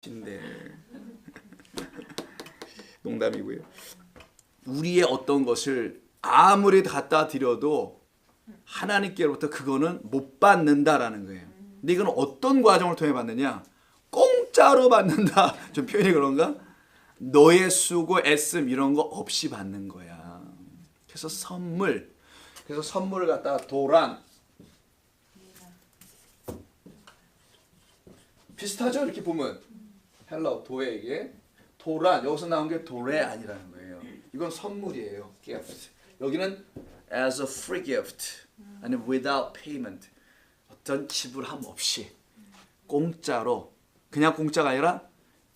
인데 농담이고요. 우리의 어떤 것을 아무리 갖다 드려도 하나님께로부터 그거는 못 받는다라는 거예요. 근데 이건 어떤 과정을 통해 받느냐? 공짜로 받는다. 좀 표현이 그런가? 너의 수고, 애씀 이런 거 없이 받는 거야. 그래서 선물을 갖다가 도란 비슷하죠? 이렇게 보면 헬로 도에게 도란 여기서 나온 게 도레안이라는 거예요. 이건 선물이에요. gift. 여기는 as a free gift 아니 without payment 어떤 지불함 없이 공짜로 그냥 공짜가 아니라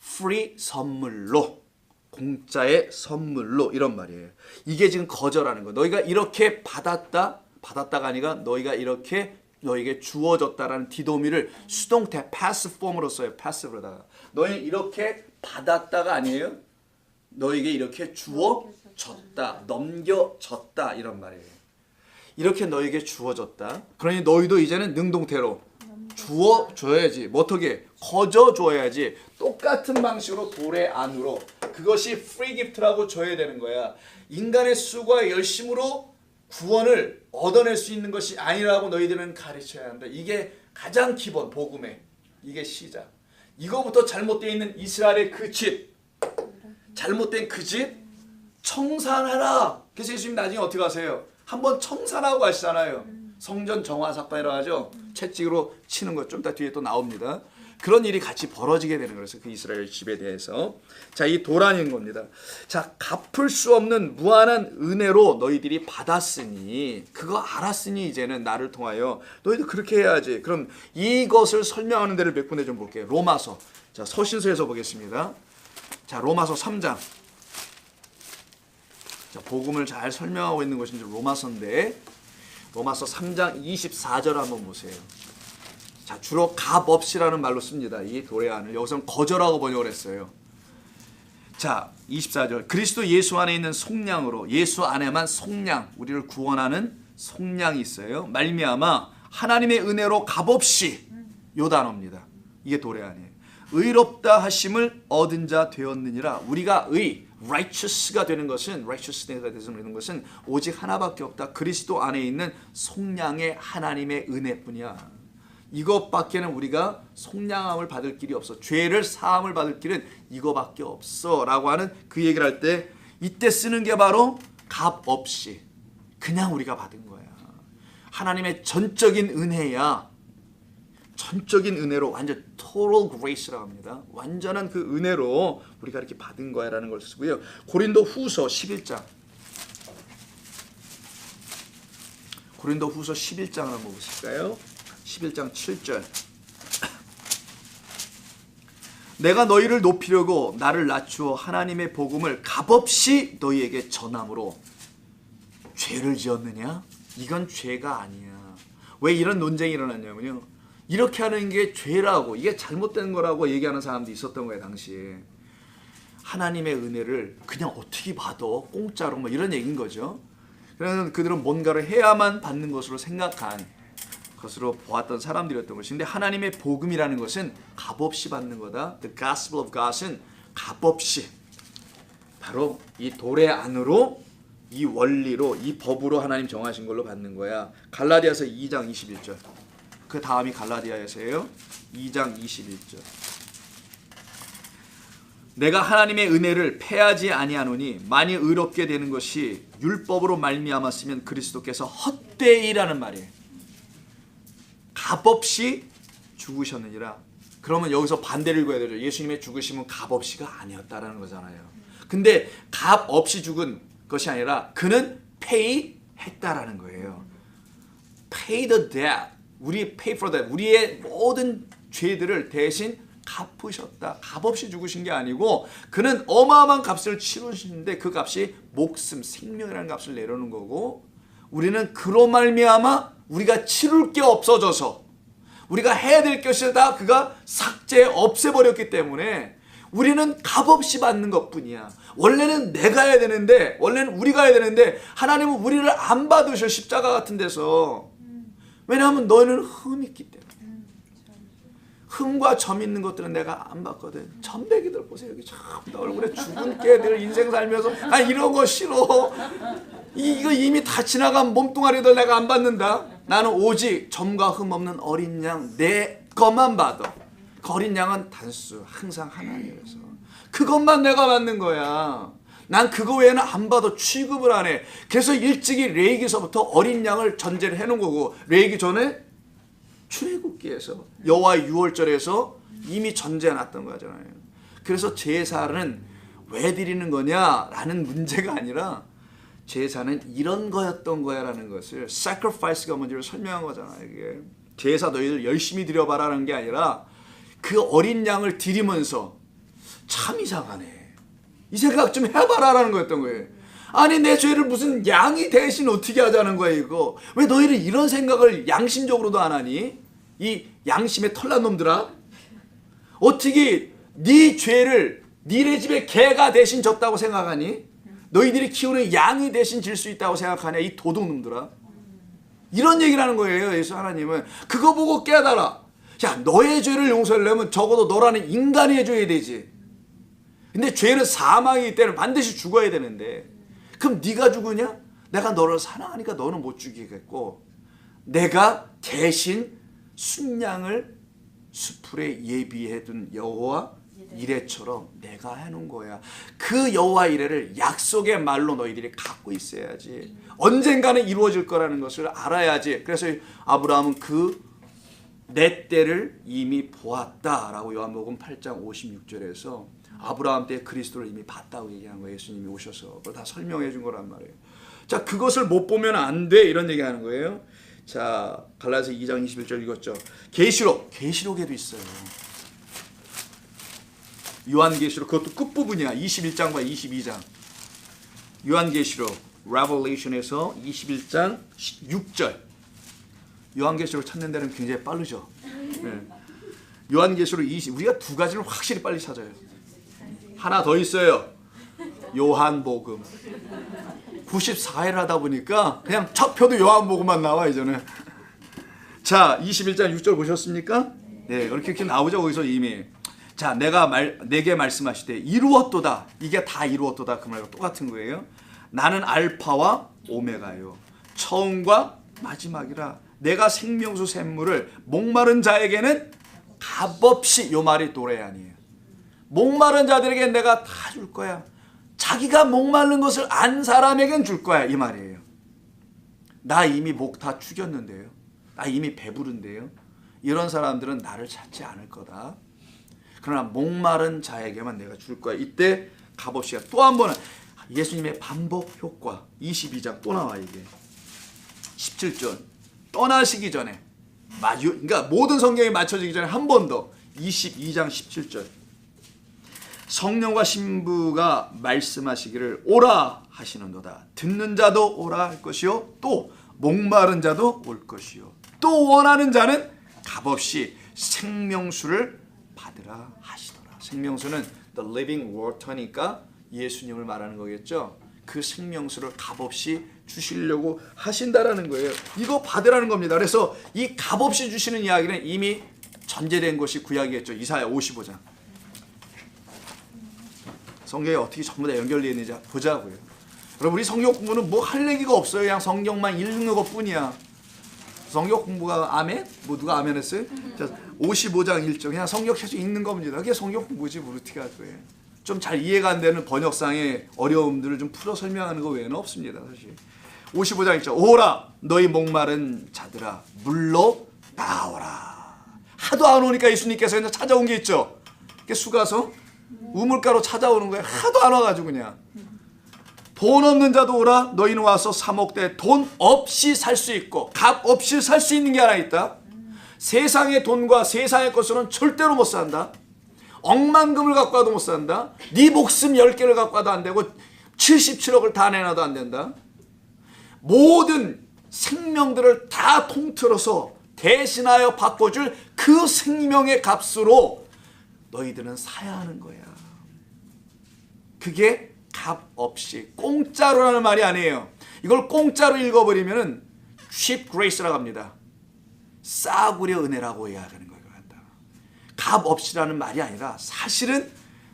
free 선물로 공짜의 선물로 이런 말이에요. 이게 지금 거절하는 거. 너희가 이렇게 받았다가 아니라 너희가 이렇게 너에게 주어졌다라는 디도미를 수동태 passive form으로 써요. passive로다가 너희 이렇게 받았다가 아니에요. 너에게 이렇게 주어졌다, 넘겨졌다 이런 말이에요. 이렇게 너에게 주어졌다. 그러니 너희도 이제는 능동태로 주어줘야지. 뭐 어떻게? 거저줘야지. 똑같은 방식으로 도래 안으로. 그것이 free gift라고 줘야 되는 거야. 인간의 수고와 열심으로 구원을 얻어낼 수 있는 것이 아니라고 너희들은 가르쳐야 한다. 이게 가장 기본 복음의 이게 시작. 이거부터 잘못되어 있는 이스라엘의 그 집, 잘못된 그 집 청산하라. 그래서 예수님 나중에 어떻게 하세요? 한번 청산하고 가시잖아요. 성전 정화 사건이라고 하죠. 채찍으로 치는 것 좀 이따 뒤에 또 나옵니다. 그런 일이 같이 벌어지게 되는 거예요. 그 이스라엘 집에 대해서. 자, 이 도란인 겁니다. 자, 갚을 수 없는 무한한 은혜로 너희들이 받았으니 그거 알았으니 이제는 나를 통하여 너희도 그렇게 해야지. 그럼 이것을 설명하는 데를 몇 군데 좀 볼게요. 로마서. 자, 서신서에서 보겠습니다. 자, 로마서 3장. 자, 복음을 잘 설명하고 있는 것이 로마서인데 로마서 3장 24절 한번 보세요. 자, 주로 값없이라는 말로 씁니다. 이 도래안을 여기서는 거절하고 번역을 했어요. 자, 24절. 그리스도 예수 안에 있는 속량으로 예수 안에만 속량, 우리를 구원하는 속량이 있어요. 말미암아 하나님의 은혜로 값없이 요 단어입니다. 이게 도래안이에요. 의롭다 하심을 얻은 자 되었느니라. 우리가 righteous가 되는 것은 righteousness가 되는 것은 오직 하나밖에 없다. 그리스도 안에 있는 속량의 하나님의 은혜뿐이야. 이것밖에는 우리가 속량함을 받을 길이 없어. 죄를 사함을 받을 길은 이거밖에 없어 라고 하는 그 얘기를 할 때 이때 쓰는 게 바로 값 없이 그냥 우리가 받은 거야. 하나님의 전적인 은혜야. 전적인 은혜로 완전 total grace라고 합니다. 완전한 그 은혜로 우리가 이렇게 받은 거야 라는 걸 쓰고요. 고린도 후서 11장 고린도 후서 11장을 한번 보실까요? 11장 7절. 내가 너희를 높이려고 나를 낮추어 하나님의 복음을 값없이 너희에게 전함으로 죄를 지었느냐? 이건 죄가 아니야. 왜 이런 논쟁이 일어났냐면요. 이렇게 하는 게 죄라고 이게 잘못된 거라고 얘기하는 사람도 있었던 거예요. 당시에. 하나님의 은혜를 그냥 어떻게 받아? 공짜로 뭐 이런 얘기인 거죠. 그래서 그들은 뭔가를 해야만 받는 것으로 생각한 것으로 보았던 사람들이었던 것인데 하나님의 복음이라는 것은 값없이 받는 거다. The gospel of God은 값없이 바로 이 도래 안으로 이 원리로 이 법으로 하나님 정하신 걸로 받는 거야. 갈라디아서 2장 21절. 그 다음이 갈라디아에서예요. 2장 21절. 내가 하나님의 은혜를 패하지 아니하노니 만일 의롭게 되는 것이 율법으로 말미암았으면 그리스도께서 헛되이라는 말이에요. 값없이 죽으셨느니라. 그러면 여기서 반대를 읽어야 되죠. 예수님의 죽으심은 값없이가 아니었다라는 거잖아요. 근데 값없이 죽은 것이 아니라 그는 pay 했다라는 거예요. pay the debt. 우리 pay for that. 우리의 모든 죄들을 대신 갚으셨다. 값없이 죽으신 게 아니고 그는 어마어마한 값을 치르시는데 그 값이 목숨, 생명이라는 값을 내려놓은 거고 우리는 그로 말미암아 우리가 치를 게 없어져서 우리가 해야 될 것을 다 그가 삭제 없애버렸기 때문에 우리는 값없이 받는 것뿐이야. 원래는 내가 해야 되는데 원래는 우리가 해야 되는데 하나님은 우리를 안 받으셔. 십자가 같은 데서. 왜냐하면 너희는 흠이 있기 때문에. 흠과 점 있는 것들은 내가 안 봤거든. 점배기들 보세요. 여기 참 얼굴에 죽은 깨들 인생 살면서 아 이런 거 싫어. 이거 이미 다 지나간 몸뚱아리들 내가 안 받는다. 나는 오직 점과 흠 없는 어린 양 내 것만 봐도. 그 어린 양은 단수 항상 하나님에서 그것만 내가 받는 거야. 난 그거 외에는 안 봐도 취급을 안 해. 그래서 일찍이 레위기서부터 어린 양을 전제를 해놓은 거고 레위기 전에 출애굽기에서 여호와의 유월절에서 이미 전제해놨던 거잖아요. 그래서 제사는 왜 드리는 거냐라는 문제가 아니라 제사는 이런 거였던 거야라는 것을 sacrifice가 뭔지를 설명한 거잖아요. 이게 제사 너희들 열심히 드려봐라는 게 아니라 그 어린 양을 드리면서 참 이상하네. 이 생각 좀 해봐라라는 거였던 거예요. 아니 내 죄를 무슨 양이 대신 어떻게 하자는 거야 이거. 왜 너희는 이런 생각을 양심적으로도 안 하니? 이 양심의 털난 놈들아. 어떻게 네 죄를 니네 집에 개가 대신 졌다고 생각하니? 너희들이 키우는 양이 대신 질 수 있다고 생각하냐 이 도둑놈들아. 이런 얘기를 하는 거예요. 예수 하나님은. 그거 보고 깨달아. 야 너의 죄를 용서하려면 적어도 너라는 인간이 해줘야 되지. 근데 죄는 사망이기 때문에 반드시 죽어야 되는데 그럼 네가 죽으냐? 내가 너를 사랑하니까 너는 못 죽이겠고 내가 대신 순양을 수풀에 예비해둔 여호와 이레처럼 내가 해놓은 거야. 그 여호와 이레를 약속의 말로 너희들이 갖고 있어야지. 언젠가는 이루어질 거라는 것을 알아야지. 그래서 아브라함은 그 내 때를 이미 보았다라고 요한복음 8장 56절에서 아브라함 때 그리스도를 이미 봤다고 얘기한 거예요. 예수님이 오셔서 그걸 다 설명해 준 거란 말이에요. 자, 그것을 못 보면 안 돼 이런 얘기하는 거예요. 자, 갈라디아서 2장 21절 읽었죠. 계시록에도 있어요. 요한계시록 그것도 끝부분이야. 21장과 22장. 요한계시록 Revelation에서 21장 6절. 요한계시록 찾는 데는 굉장히 빠르죠. 네. 요한계시록 20 우리가 두 가지는 확실히 빨리 찾아요. 하나 더 있어요. 요한복음. 94회를 하다 보니까 그냥 첫 표도 요한복음만 나와 이제는. 자, 21장 6절 보셨습니까? 네, 이렇게 나오죠 거기서 이미. 자, 내게 말씀하시되 이루었도다. 이게 다 이루었도다. 그 말과 똑같은 거예요. 나는 알파와 오메가요. 처음과 마지막이라. 내가 생명수 샘물을 목마른 자에게는 값없이 요 말이 노래 아니에요. 목마른 자들에게 내가 다 줄 거야. 자기가 목마른 것을 안 사람에겐 줄 거야 이 말이에요. 나 이미 목 다 죽였는데요. 나 이미 배부른데요. 이런 사람들은 나를 찾지 않을 거다. 그러나 목마른 자에게만 내가 줄 거야. 이때 값없이. 또 한 번은 예수님의 반복 효과 22장 또 나와 이게 17절 떠나시기 전에 그러니까 모든 성경이 맞춰지기 전에 한 번 더 22장 17절 성령과 신부가 말씀하시기를 오라 하시는도다. 듣는 자도 오라 할 것이요 또 목마른 자도 올 것이요 또 원하는 자는 값없이 생명수를 받으라 하시더라. 생명수는 the living water니까 예수님을 말하는 거겠죠. 그 생명수를 값없이 주시려고 하신다라는 거예요. 이거 받으라는 겁니다. 그래서 이 값없이 주시는 이야기는 이미 전제된 것이 구약이었죠. 이사야 55장. 성경에 어떻게 전부 다 연결되어 있는지 보자고요. 여러분 우리 성경 공부는 뭐 할 얘기가 없어요. 그냥 성경만 읽는 것뿐이야. 성경 공부가 아멘? 뭐 누가 아멘 했어요? 자, 55장 1절 그냥 성경 계속 읽는 겁니다. 그게 성경 공부지 뭐 어떻게 할 거예요. 좀 잘 이해가 안 되는 번역상의 어려움들을 좀 풀어 설명하는 거 외에는 없습니다. 사실 55장 1절 오라 너희 목마른 자들아 물로 나오라. 하도 안 오니까 예수님께서 그냥 찾아온 게 있죠. 수가서 우물가로 찾아오는 거예요. 하도 안 와가지고 그냥 돈 없는 자도 오라. 너희는 와서 사 먹되 돈 없이 살 수 있고 값 없이 살 수 있는 게 하나 있다. 세상의 돈과 세상의 것으로는 절대로 못 산다. 억만금을 갖고 와도 못 산다. 네 목숨 10개를 갖고 와도 안 되고 77억을 다 내놔도 안 된다. 모든 생명들을 다 통틀어서 대신하여 바꿔줄 그 생명의 값으로 너희들은 사야 하는 거야. 그게 값 없이 공짜로라는 말이 아니에요. 이걸 공짜로 읽어버리면 cheap grace라고 합니다. 싸구려 은혜라고 이야기하는 거예요. 값 없이라는 말이 아니라 사실은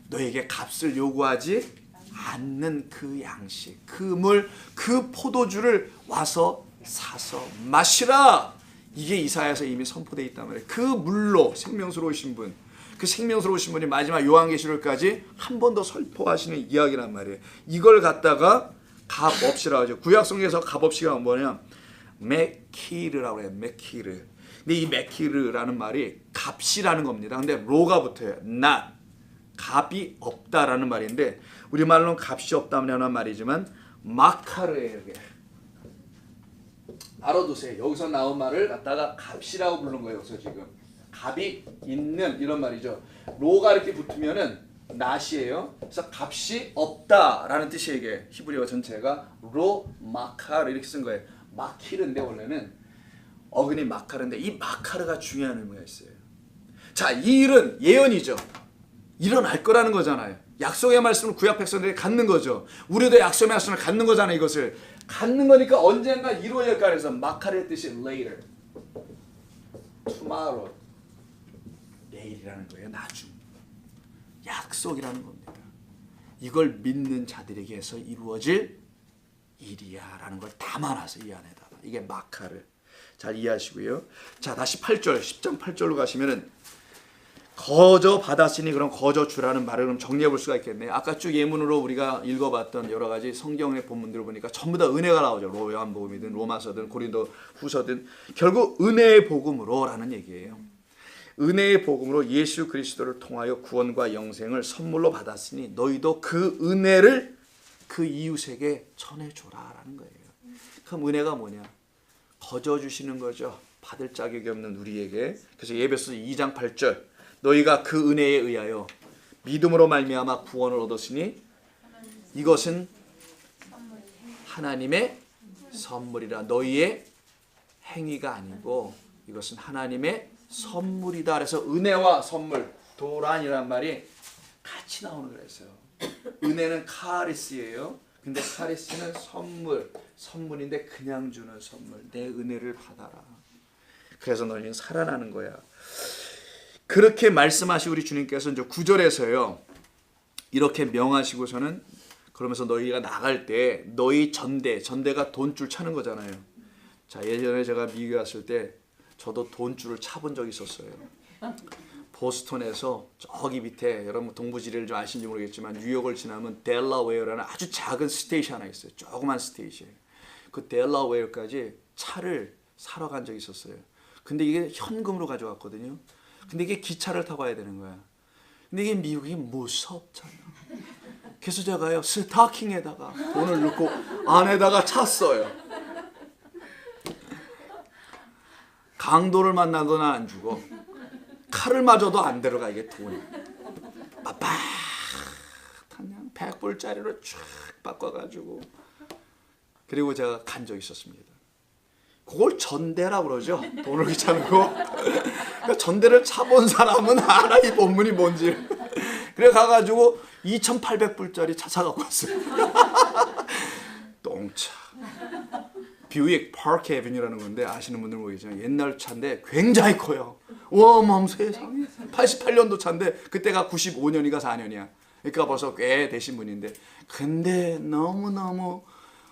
너에게 값을 요구하지 않는 그 양식, 그 물, 그 포도주를 와서 사서 마시라. 이게 이사야에서 이미 선포되어 있단 말이에요. 그 물로 생명스러우신 분, 그 생명스러우신 분이 마지막 요한계시록까지 한 번 더 선포하시는 이야기란 말이에요. 이걸 갖다가 값 없이라고 하죠. 구약성경에서 값 없이가 뭐냐? 메키르라고 해요. 메키르. 근데 이 메키르라는 말이 값이라는 겁니다. 근데 로가 붙어요. not. 값이 없다라는 말인데 우리말로는 값이 없다는 말이지만 마카르예요. 이게. 알아두세요. 여기서 나온 말을 갖다가 값이라고 부른 거예요. 여기서 지금 값이 있는 이런 말이죠. 로가 이렇게 붙으면은 not이에요. 그래서 값이 없다라는 뜻이에요. 이게 히브리어 전체가 로 마카르 이렇게 쓴 거예요. 마키르인데 원래는 어근이 마카르인데 이 마카르가 중요한 의미가 있어요. 자, 이 일은 예언이죠. 일어날 거라는 거잖아요. 약속의 말씀을 구약 백성들이 갖는 거죠. 우리도 약속의 말씀을 갖는 거잖아요. 이것을 갖는 거니까 언젠가 이루어질까 해서 마카르의 뜻이 later, tomorrow, 내일이라는 거예요. 나중. 약속이라는 겁니다. 이걸 믿는 자들에게서 이루어질 일이야라는 걸 담아놔서 이 안에다가. 이게 마카르. 잘 이해하시고요. 자, 다시 8절, 10장 8절로 가시면은 거저 받았으니 그럼 거저 주라는 말을 그럼 정리해 볼 수가 있겠네요. 아까 쭉 예문으로 우리가 읽어봤던 여러 가지 성경의 본문들을 보니까 전부 다 은혜가 나오죠. 요한복음이든 로마서든 고린도 후서든 결국 은혜의 복음으로라는 얘기예요. 은혜의 복음으로 예수 그리스도를 통하여 구원과 영생을 선물로 받았으니 너희도 그 은혜를 그 이웃에게 전해줘라라는 거예요. 그럼 은혜가 뭐냐? 거저 주시는 거죠. 받을 자격이 없는 우리에게. 그래서 에베소서 2장 8절 너희가 그 은혜에 의하여 믿음으로 말미암아 구원을 얻었으니 이것은 하나님의 선물이라. 너희의 행위가 아니고 이것은 하나님의 선물이다. 그래서 은혜와 선물, 도란이란 말이 같이 나오는 거였어요. 은혜는 카리스예요. 근데 카리스는 선물, 선물인데 그냥 주는 선물. 내 은혜를 받아라. 그래서 너희는 살아나는 거야. 그렇게 말씀하시고 우리 주님께서 이제 9절에서요. 이렇게 명하시고서는 그러면서 너희가 나갈 때 너희 전대가 돈줄 차는 거잖아요. 자, 예전에 제가 미국에 왔을 때 저도 돈줄을 차본 적이 있었어요. 보스턴에서 저기 밑에 여러분 동부지리를 좀 아시는지 모르겠지만 뉴욕을 지나면 델라웨어라는 아주 작은 스테이션 하나 있어요. 조그만 스테이션. 그 델라웨어까지 차를 사러 간 적이 있었어요. 근데 이게 현금으로 가져갔거든요. 근데 이게 기차를 타고 와야 되는 거야. 근데 이게 미국이 무섭잖아. 그래서 제가요 스타킹에다가 돈을 넣고 안에다가 찼어요. 강도를 만나도 난 안 주고 칼을 맞아도 안 들어가 이게 돈이. 빡빡 그냥 100불짜리로 쫙 바꿔가지고 그리고 제가 간 적이 있었습니다. 그걸 전대라고 그러죠. 돈을 귀찮은 거. 그러니까 전대를 차본 사람은 알아 이 본문이 뭔지. 그래 가가지고 2,800불짜리 차 사갖고 왔어요. 똥차. 뷰익 파크 애비뉴라는 건데 아시는 분들 모르겠지만 옛날 차인데 굉장히 커요. 와, 세상에. 88년도 차인데 그때가 95년이가 4년이야. 그러니까 벌써 꽤 되신 분인데 근데 너무너무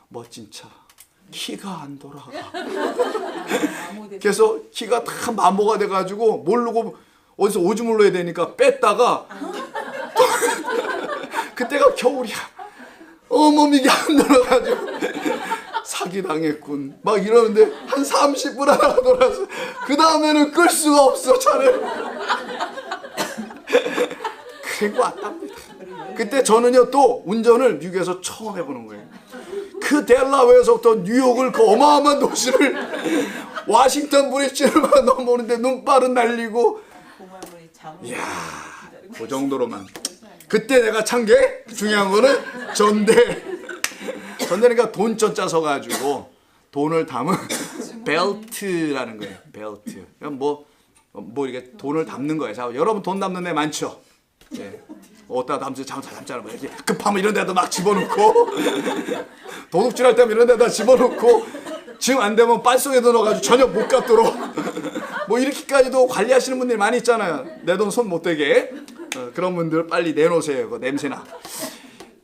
멋진 차. 키가 안 돌아가. 그래서 키가 다 마모가 돼가지고 모르고 어디서 오줌을 넣어야 되니까 뺐다가 그때가 겨울이야. 몸이 이게 안 돌아가지고 사기당했군. 막 이러는데 한 30분 하나 돌아서 그 다음에는 끌 수가 없어 차를. 그리고 왔답니다. 그때 저는요 또 운전을 미국에서 처음 해보는 거예요. 그 델라웨어에서부터 뉴욕을 그 어마어마한 도시를 워싱턴 브리지를 넘어오는데 눈발은 날리고 이야 그 정도로만. 그때 내가 찬 게 중요한 거는 전대니까 돈전자 서가지고 돈을 담은 벨트라는 거예요. 벨트. 뭐 이렇게 돈을 담는 거예요. 자, 여러분 돈 담는 데 많죠. 예. 어디다 담지 잠자는 거 이렇게 급하면 이런 데다 막 집어넣고 도둑질할 때면 이런 데다 집어넣고 지금 안 되면 빤속에도 넣어가지고 전혀 못 갖도록 뭐 이렇게까지도 관리하시는 분들이 많이 있잖아요. 내 돈 손 못 대게. 그런 분들 빨리 내놓으세요. 그 냄새나.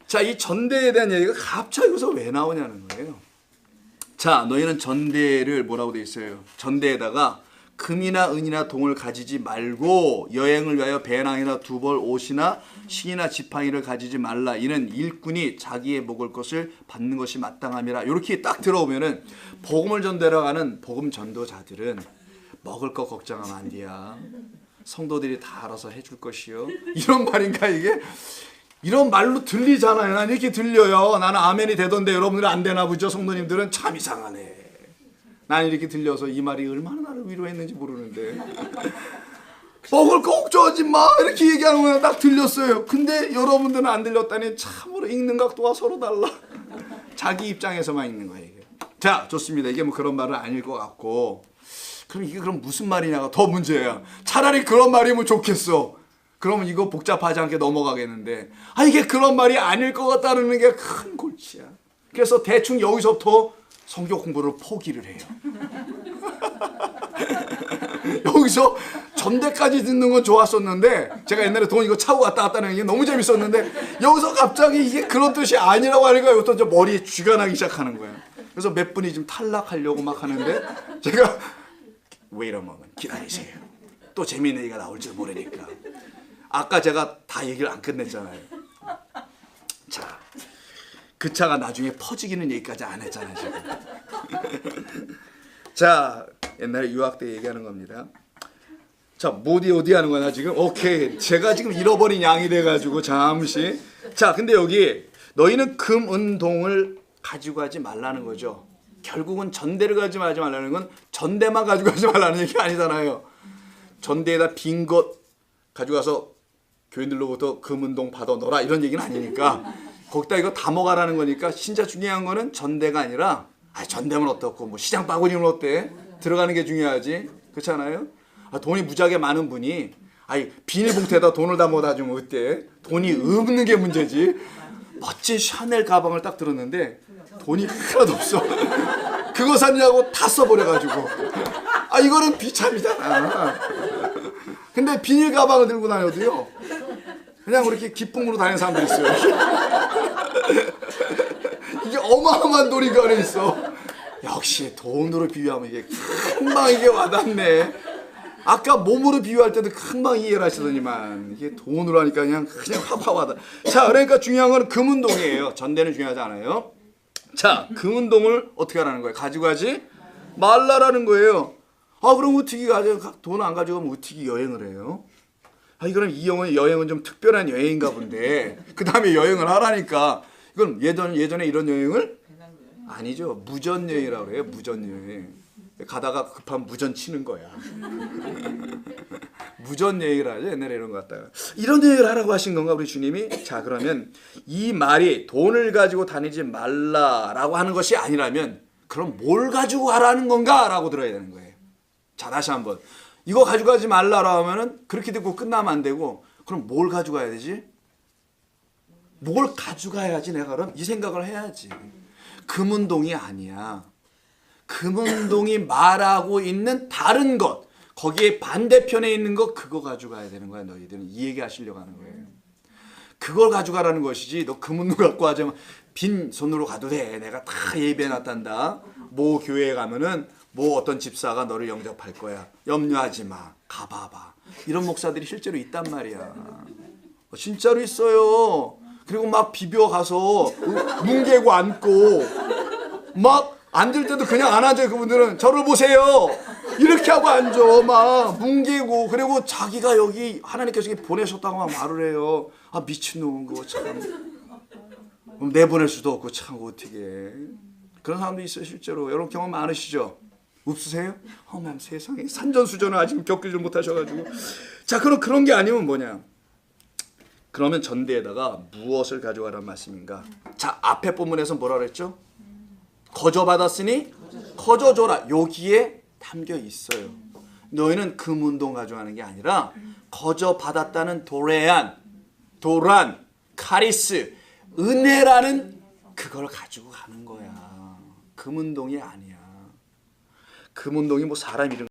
자, 이 전대에 대한 얘기가 갑자기 여기서 왜 나오냐는 거예요. 자, 너희는 전대를 뭐라고 돼 있어요? 전대에다가 금이나 은이나 동을 가지지 말고 여행을 위하여 배낭이나 두벌 옷이나 식이나 지팡이를 가지지 말라. 이는 일꾼이 자기의 먹을 것을 받는 것이 마땅함이라. 이렇게 딱 들어오면은 복음을 전대러 가는 복음 전도자들은 먹을 거 걱정하면 안 돼야. 성도들이 다 알아서 해줄 것이요. 이런 말인가 이게? 이런 말로 들리잖아요. 난 이렇게 들려요. 나는 아멘이 되던데 여러분들은 안 되나 보죠. 성도님들은 참 이상하네. 난 이렇게 들려서 이 말이 얼마나 나를 위로했는지 모르는데 먹을 거 걱정하지 마 이렇게 얘기하는 거야. 딱 들렸어요. 근데 여러분들은 안 들렸다니 참으로 읽는 각도가 서로 달라. 자기 입장에서만 읽는 거야 이게. 자, 좋습니다. 이게 뭐 그런 말은 아닐 것 같고, 그럼 이게 그럼 무슨 말이냐가 더 문제야. 차라리 그런 말이면 좋겠어. 그러면 이거 복잡하지 않게 넘어가겠는데, 이게 그런 말이 아닐 것 같다는 게 큰 골치야. 그래서 대충 여기서부터 성경 공부를 포기를 해요. 여기서 전대까지 듣는 건 좋았었는데, 제가 옛날에 돈 이거 차고 왔다 갔다 하는 게 너무 재밌었는데, 여기서 갑자기 이게 그런 뜻이 아니라고 하니까 이것도 머리에 쥐가 나기 시작하는 거예요. 그래서 몇 분이 지금 탈락하려고 막 하는데, 제가 wait a moment, 기다리세요. 또 재미있는 얘기가 나올 줄 모르니까. 아까 제가 다 얘기를 안 끝냈잖아요. 자, 그 차가 나중에 퍼지기는 얘기까지 안 했잖아요, 지금. 자, 옛날에 유학 때 얘기하는 겁니다. 자, 어디 하는 거야 지금? 오케이. 제가 지금 잃어버린 양이 돼가지고 잠시. 자, 근데 여기 너희는 금, 은, 동을 가지고 가지 말라는 거죠. 결국은 전대를 가지고 가지 말라는 건 전대만 가지고 가지 말라는 얘기 아니잖아요. 전대에다 빈 것 가져가서 교인들로부터 금은동 받아 넣어라 이런 얘기는 아니니까 거기다 이거 담아가라는 거니까 진짜 중요한 거는 전대가 아니라 전대면 어떻고 뭐 시장 바구니는 어때? 들어가는 게 중요하지. 그렇잖아요? 돈이 무지하게 많은 분이 비닐봉투에다 돈을 담아다 주면 어때? 돈이 없는 게 문제지. 멋진 샤넬 가방을 딱 들었는데 돈이 하나도 없어. 그거 샀냐고 다 써버려가지고 이거는 비참이잖아. 근데 비닐 가방을 들고 다녀도요 그냥 그렇게 기쁨으로 다니는 사람들이 있어요. 이게 어마어마한 돈이 그 안에 있어. 역시 돈으로 비유하면 이게 금방 이게 와닿네. 아까 몸으로 비유할 때도 금방 이해를 하시더니만 이게 돈으로 하니까 그냥 확 와닿아. 자, 그러니까 중요한 건 금운동이에요. 전대는 중요하지 않아요. 자, 금운동을 어떻게 하라는 거예요? 가지고 가지 말라라는 거예요. 그럼 어떻게 돈 안 가져가면 어떻게 여행을 해요? 그럼 이 여행은 좀 특별한 여행인가 본데 그 다음에 여행을 하라니까. 이건 예전에 이런 여행을 아니죠. 무전여행이라고 그래요. 무전여행. 가다가 급하면 무전 치는 거야. 무전여행을 하죠. 옛날에 이런 거 갖다가. 이런 여행을 하라고 하신 건가 우리 주님이? 자, 그러면 이 말이 돈을 가지고 다니지 말라라고 하는 것이 아니라면 그럼 뭘 가지고 가라는 건가? 라고 들어야 되는 거예요. 자, 다시 한번. 이거 가져가지 말라라고 하면은 그렇게 듣고 끝나면 안 되고, 그럼 뭘 가져가야 되지? 뭘 가져가야지 내가 그럼 이 생각을 해야지. 금운동이 아니야. 금운동이 말하고 있는 다른 것, 거기에 반대편에 있는 것, 그거 가져가야 되는 거야. 너희들은 이 얘기 하시려고 하는 거예요. 그걸 가져가라는 것이지. 너 금운동 갖고 하자면 빈 손으로 가도 돼. 내가 다 예비해놨단다. 모 교회에 가면은 뭐 어떤 집사가 너를 영접할 거야. 염려하지 마. 가봐봐. 이런 목사들이 실제로 있단 말이야. 진짜로 있어요. 그리고 막 비벼가서 뭉개고 앉고 막 앉을 때도 그냥 안 앉아요. 그분들은 저를 보세요. 이렇게 하고 앉아. 막 뭉개고. 그리고 자기가 여기 하나님께서 여기 보내셨다고 막 말을 해요. 미친놈은 그거 참. 내보낼 수도 없고 참 어떻게. 그런 사람도 있어요. 실제로. 여러분 경험 많으시죠? 없으세요? 난 세상에 산전수전을 아직 겪지 못하셔가지고. 자, 그럼 그런 게 아니면 뭐냐? 그러면 전대에다가 무엇을 가져가란 말씀인가? 자, 앞에 본문에서 뭐라 그랬죠? 거저 받았으니 거저 줘라. 여기에 담겨 있어요. 너희는 금운동 가져가는 게 아니라 거저 받았다는 도란, 카리스, 은혜라는 그걸 가지고 가는 거야. 금운동이 아니야. 금운동이 뭐 사람 이름